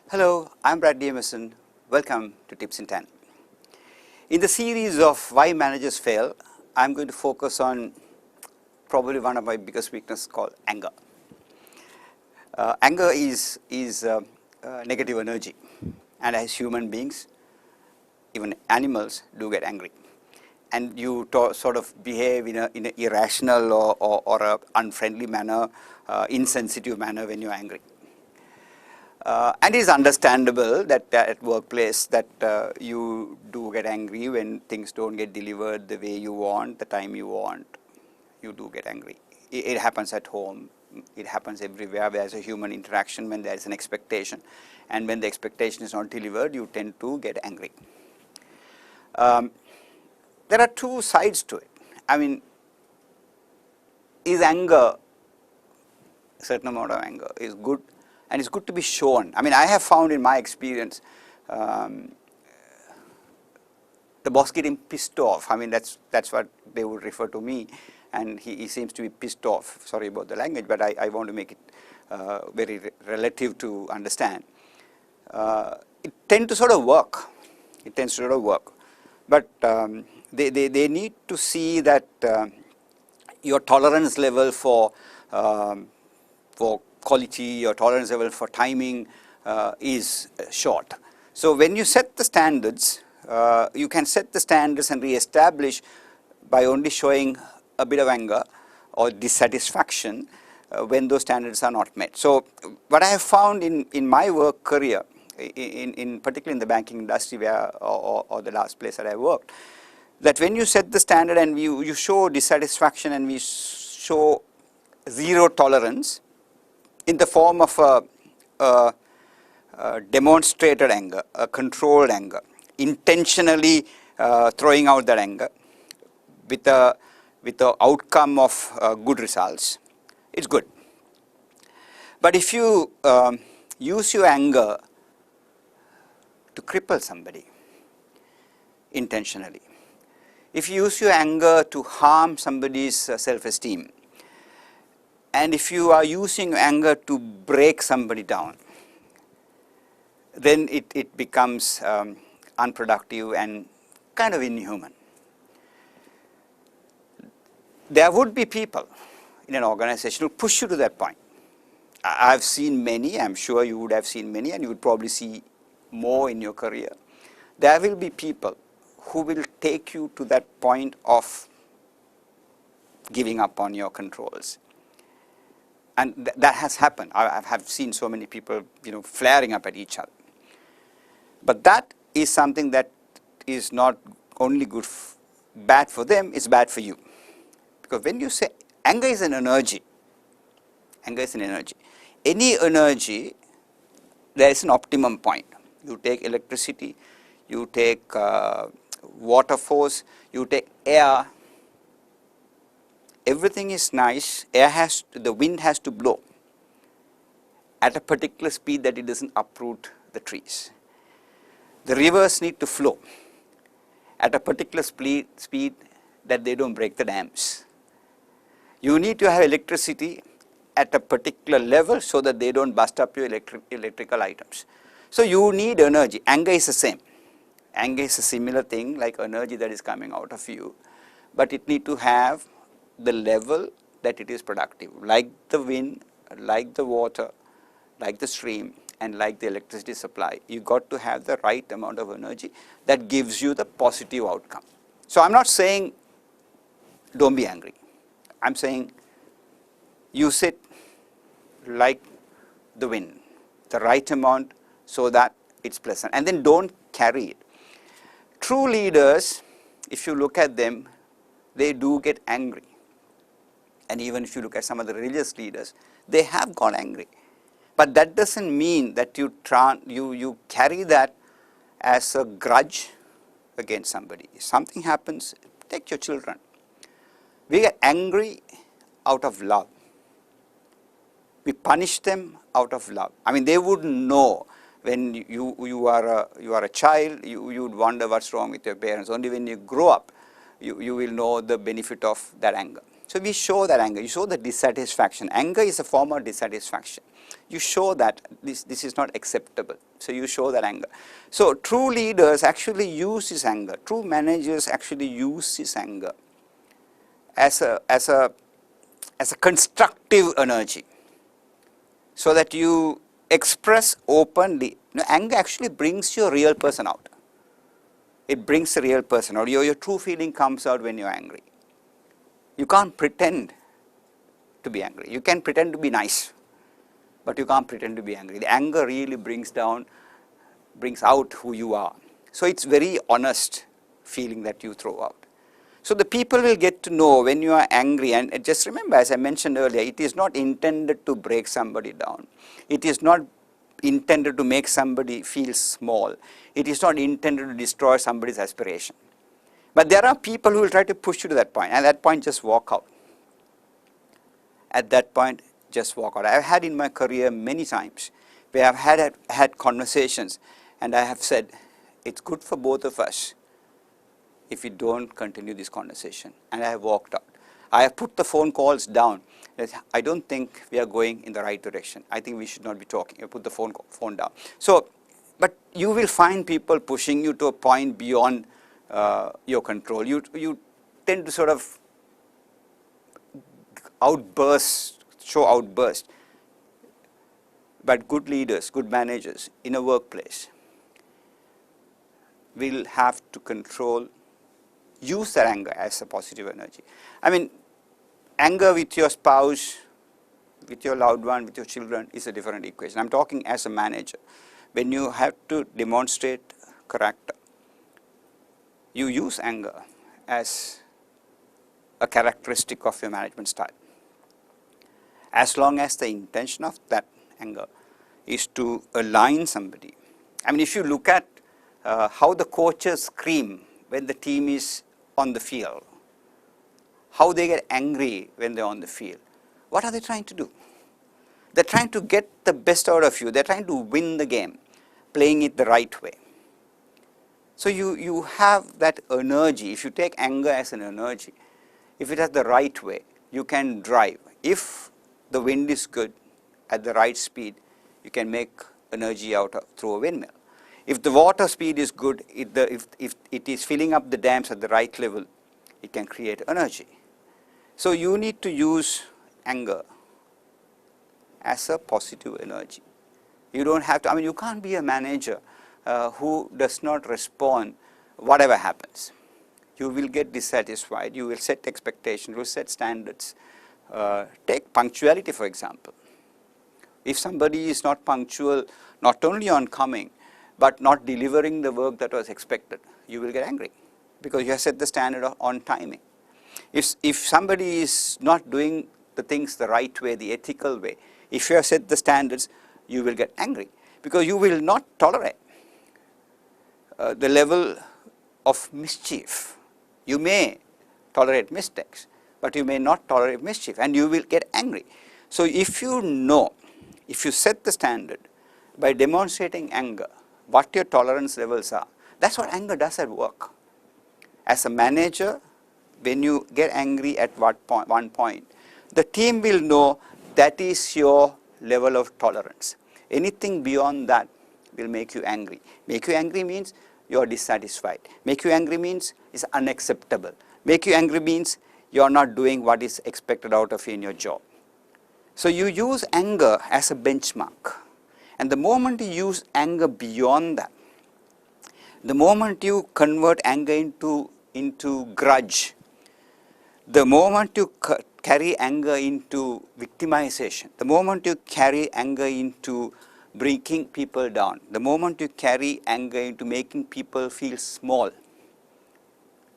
Hello, I'm Bradley Emerson. Welcome to Tips in 10. In the series of why managers fail, I'm going to focus on probably one of my biggest weaknesses called anger. Anger is negative energy, and as human beings, even animals do get angry. And you sort of behave in an irrational or a unfriendly manner, insensitive manner when you're angry. And it is understandable that at workplace that you do get angry when things don't get delivered the way you want, the time you want. You do get angry. It happens at home. It happens everywhere where there's a human interaction when there is an expectation. And when the expectation is not delivered, you tend to get angry. There are two sides to it. I mean, is anger, a certain amount of anger, is good, and it's good to be shown. I mean, I have found in my experience, the boss getting pissed off. I mean, that's what they would refer to me, and he seems to be pissed off. Sorry about the language, but I want to make it very relative to understand. It tends to sort of work. It tends to sort of work. But they need to see that your tolerance level for quality, your tolerance level for timing is short. So when you set the standards, you can set the standards and re-establish by only showing a bit of anger or dissatisfaction when those standards are not met. So what I have found in my work career, in particularly in the banking industry where, or the last place that I worked, that when you set the standard and you show dissatisfaction and we show zero tolerance in the form of a demonstrated anger, a controlled anger, intentionally throwing out that anger with the outcome of good results, it's good. But if you use your anger to cripple somebody intentionally, if you use your anger to harm somebody's self-esteem, and if you are using anger to break somebody down, then it becomes unproductive and kind of inhuman. There would be people in an organization who push you to that point. I've seen many, I'm sure you would have seen many, and you would probably see more in your career. There will be people who will take you to that point of giving up on your controls. And that has happened. I have seen so many people, flaring up at each other. But that is something that is not only bad for them, it's bad for you. Because when you say anger is an energy, anger is an energy. Any energy, there is an optimum point. You take electricity, you take water force, you take air. Everything is nice. The wind has to blow at a particular speed that it doesn't uproot the trees. The rivers need to flow at a particular speed that they don't break the dams. You need to have electricity at a particular level so that they don't bust up your electrical items. So you need energy. Anger is the same. Anger is a similar thing like energy that is coming out of you, but it need to have the level that it is productive, like the wind, like the water, like the stream, and like the electricity supply. You got to have the right amount of energy that gives you the positive outcome. So I'm not saying don't be angry. I'm saying use it like the wind, the right amount so that it's pleasant, and then don't carry it. True leaders, if you look at them, they do get angry. And even if you look at some of the religious leaders, they have got angry. But that doesn't mean that you carry that as a grudge against somebody. If something happens, take your children. We get angry out of love. We punish them out of love. I mean, they wouldn't know when you are a child, you would wonder what's wrong with your parents. Only when you grow up, you will know the benefit of that anger. So we show that anger, you show the dissatisfaction. Anger is a form of dissatisfaction. you show that this is not acceptable. So you show that anger. So true leaders actually use this anger. True managers actually use this anger as a constructive energy, so that you express openly. Anger actually brings your real person out. It brings the real person out. Your true feeling comes out when you're angry. You can't pretend to be angry. You can pretend to be nice, but you can't pretend to be angry. The anger really brings out who you are. So it's very honest feeling that you throw out. So the people will get to know when you are angry, and just remember, as I mentioned earlier, it is not intended to break somebody down. It is not intended to make somebody feel small. It is not intended to destroy somebody's aspiration. But there are people who will try to push you to that point, and at that point just walk out. At that point, just walk out. I have had in my career many times where I have had conversations, and I have said, it's good for both of us if we don't continue this conversation, and I have walked out. I have put the phone calls down. I don't think we are going in the right direction. I think we should not be talking. I put the phone down. So, but you will find people pushing you to a point beyond your control. You tend to sort of show outburst. But good leaders, good managers in a workplace will have to use their anger as a positive energy. I mean, anger with your spouse, with your loved one, with your children is a different equation. I'm talking as a manager. When you have to demonstrate character, you use anger as a characteristic of your management style. As long as the intention of that anger is to align somebody. I mean, if you look at how the coaches scream when the team is on the field, how they get angry when they're on the field, what are they trying to do? They're trying to get the best out of you. They're trying to win the game, playing it the right way. So you have that energy. If you take anger as an energy, if it has the right way, you can drive. If the wind is good at the right speed, you can make energy through a windmill. If the water speed is good, if it is filling up the dams at the right level, it can create energy. So you need to use anger as a positive energy. You don't have to, I mean, you can't be a manager who does not respond whatever happens. You will get dissatisfied, you will set expectations, you will set standards. Take punctuality, for example. If somebody is not punctual, not only on coming, but not delivering the work that was expected, you will get angry because you have set the standard on timing. If somebody is not doing the things the right way, the ethical way, if you have set the standards, you will get angry because you will not tolerate the level of mischief. You may tolerate mistakes, but you may not tolerate mischief, and you will get angry. So if you set the standard by demonstrating anger, what your tolerance levels are, that's what anger does at work. As a manager, when you get angry at one point, the team will know that is your level of tolerance. Anything beyond that will make you angry. Make you angry means you are dissatisfied. Make you angry means it's unacceptable. Make you angry means you are not doing what is expected out of you in your job. So you use anger as a benchmark. And the moment you use anger beyond that, the moment you convert anger into grudge, the moment you carry anger into victimization, the moment you carry anger into breaking people down, the moment you carry anger into making people feel small,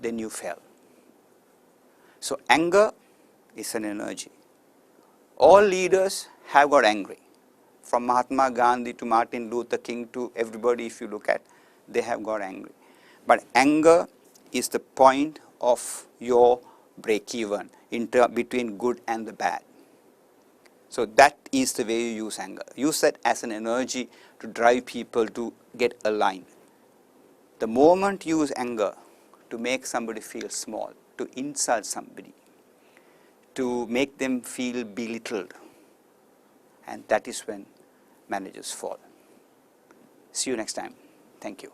then you fail. So anger is an energy. All leaders have got angry. From Mahatma Gandhi to Martin Luther King to everybody, if you look at, they have got angry. But anger is the point of your break-even between good and the bad. So that is the way you use anger. Use that as an energy to drive people to get aligned. The moment you use anger to make somebody feel small, to insult somebody, to make them feel belittled, and that is when manages fall. See you next time. Thank you.